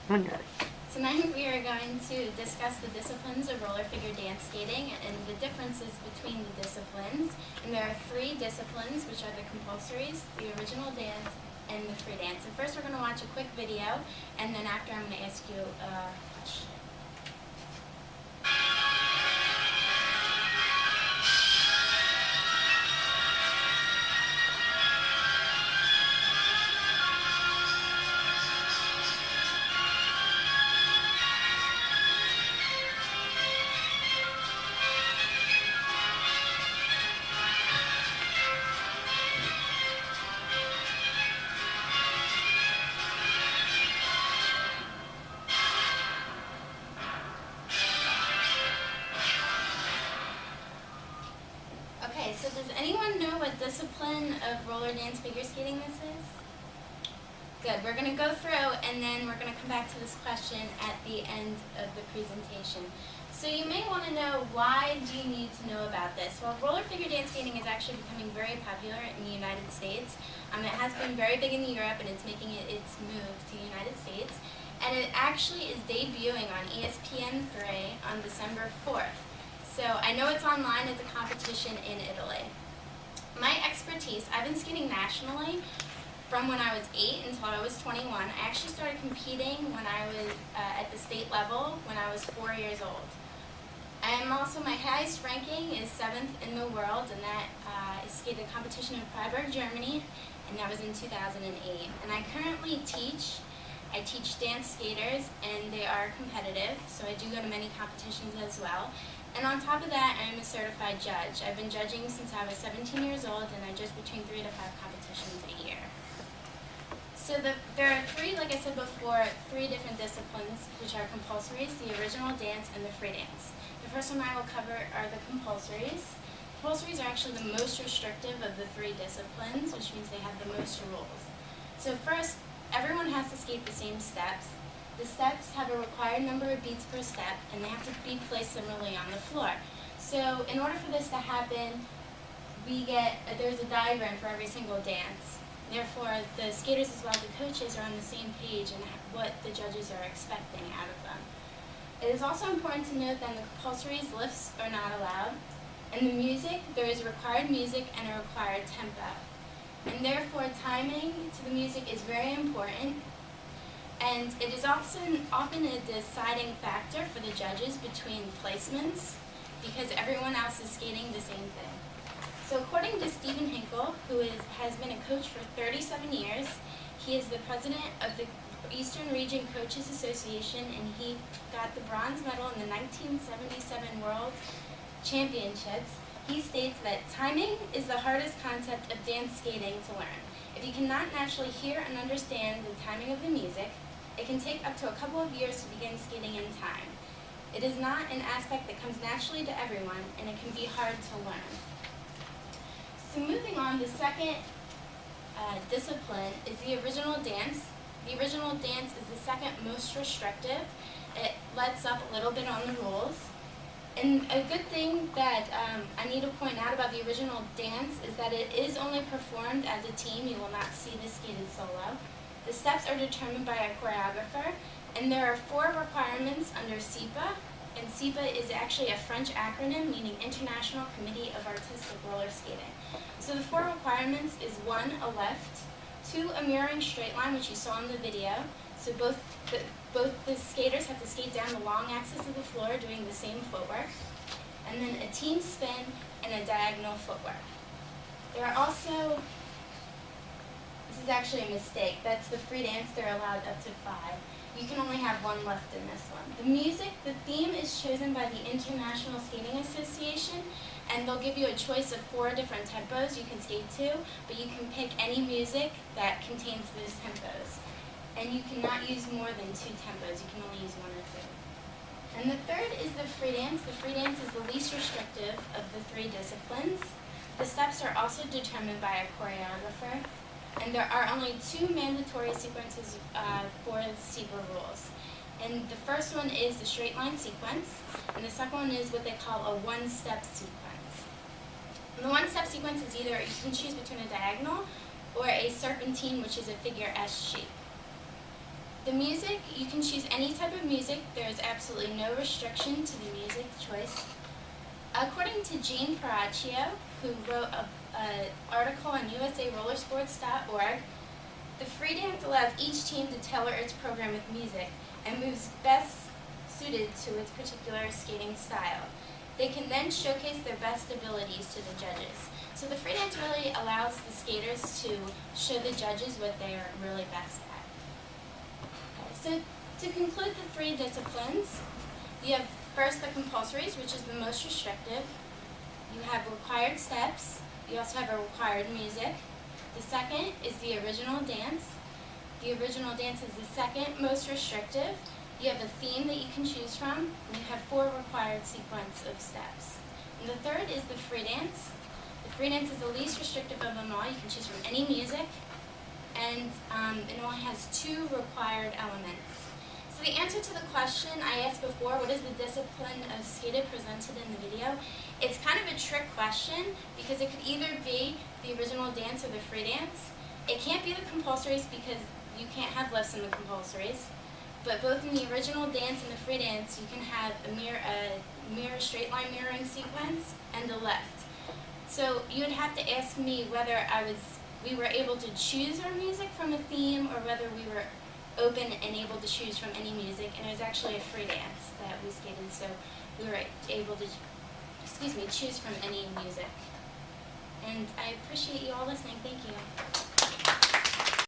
Tonight we are going to discuss the disciplines of roller figure dance skating and the differences between the disciplines. And there are three disciplines, which are the compulsories, the original dance, and the free dance. And first we're going to watch a quick video, and then after I'm going to ask you a question. Okay, so does anyone know what discipline of roller dance figure skating this is? Good. We're going to go through and then we're going to come back to this question at the end of the presentation. So you may want to know, why do you need to know about this? Well, roller figure dance skating is actually becoming very popular in the United States. It has been very big in Europe, and it's making its move to the United States. And it actually is debuting on ESPN3 on December 4th. So I know it's online, it's a competition in Italy. My expertise, I've been skating nationally from when I was 8 until I was 21. I actually started competing when I was at the state level when I was 4 years old. My highest ranking is 7th in the world, and that I skated a competition in Freiburg, Germany, and that was in 2008. And I currently teach. I teach dance skaters, and they are competitive, so I do go to many competitions as well. And on top of that, I'm a certified judge. I've been judging since I was 17 years old, and I judge between 3 to 5 competitions a year. So there are three, like I said before, three different disciplines, which are compulsories, the original dance, and the free dance. The first one I will cover are the compulsories. Compulsories are actually the most restrictive of the three disciplines, which means they have the most rules. So first, everyone has to skate the same steps. The steps have a required number of beats per step, and they have to be placed similarly on the floor. So in order for this to happen, there's a diagram for every single dance. Therefore, the skaters as well as the coaches are on the same page in what the judges are expecting out of them. It is also important to note that in the compulsories, lifts are not allowed. In the music, there is required music and a required tempo. And therefore, timing to the music is very important. And it is often a deciding factor for the judges between placements, because everyone else is skating the same thing. So according to Stephen Hinkle, who has been a coach for 37 years, he is the president of the Eastern Region Coaches Association, and he got the bronze medal in the 1977 World Championships. He states that timing is the hardest concept of dance skating to learn. If you cannot naturally hear and understand the timing of the music, it can take up to a couple of years to begin skating in time. It is not an aspect that comes naturally to everyone, and it can be hard to learn. So moving on, the second discipline is the original dance. The original dance is the second most restrictive. It lets up a little bit on the rules. And a good thing that I need to point out about the original dance is that it is only performed as a team. You will not see this skated solo. The steps are determined by a choreographer, and there are 4 requirements under CIPA, and CIPA is actually a French acronym meaning International Committee of Artistic Roller Skating. So the 4 requirements is 1, a lift, 2, a mirroring straight line, which you saw in the video. So both the skaters have to skate down the long axis of the floor doing the same footwork, and then a team spin and a diagonal footwork. There are also, this is actually a mistake, that's the free dance, they're allowed up to 5. You can only have 1 left in this one. The music, the theme is chosen by the International Skating Association, and they'll give you a choice of 4 different tempos you can skate to, but you can pick any music that contains those tempos. And you cannot use more than 2 tempos, you can only use 1 or 2. And the third is the free dance. The free dance is the least restrictive of the 3 disciplines. The steps are also determined by a choreographer, and there are only 2 mandatory sequences for the CIPA rules. And the first one is the straight line sequence, and the second one is what they call a one-step sequence. And the one-step sequence is either, you can choose between a diagonal or a serpentine, which is a figure S shape. The music, you can choose any type of music. There is absolutely no restriction to the music choice. According to Gene Paracchio, who wrote an article on usalrollersports.org, the free dance allows each team to tailor its program with music and moves best suited to its particular skating style. They can then showcase their best abilities to the judges. So the free dance really allows the skaters to show the judges what they are really best at. Okay, so to conclude the three disciplines, you have first the compulsories, which is the most restrictive. You have required steps. You also have a required music. The second is the original dance. The original dance is the second most restrictive. You have a theme that you can choose from, and you have 4 required sequence of steps. And the third is the free dance. The free dance is the least restrictive of them all. You can choose from any music, and it only has 2 required elements. So the answer to the question I asked before, what is the discipline of skating presented in the video? It's kind of a trick question because it could either be the original dance or the free dance. It can't be the compulsories because you can't have lifts in the compulsories. But both in the original dance and the free dance, you can have a mirror straight line mirroring sequence and a lift. So you would have to ask me whether we were able to choose our music from a theme or whether we were open and able to choose from any music, and it was actually a free dance that we skated, so we were able to, choose from any music. And I appreciate you all listening. Thank you.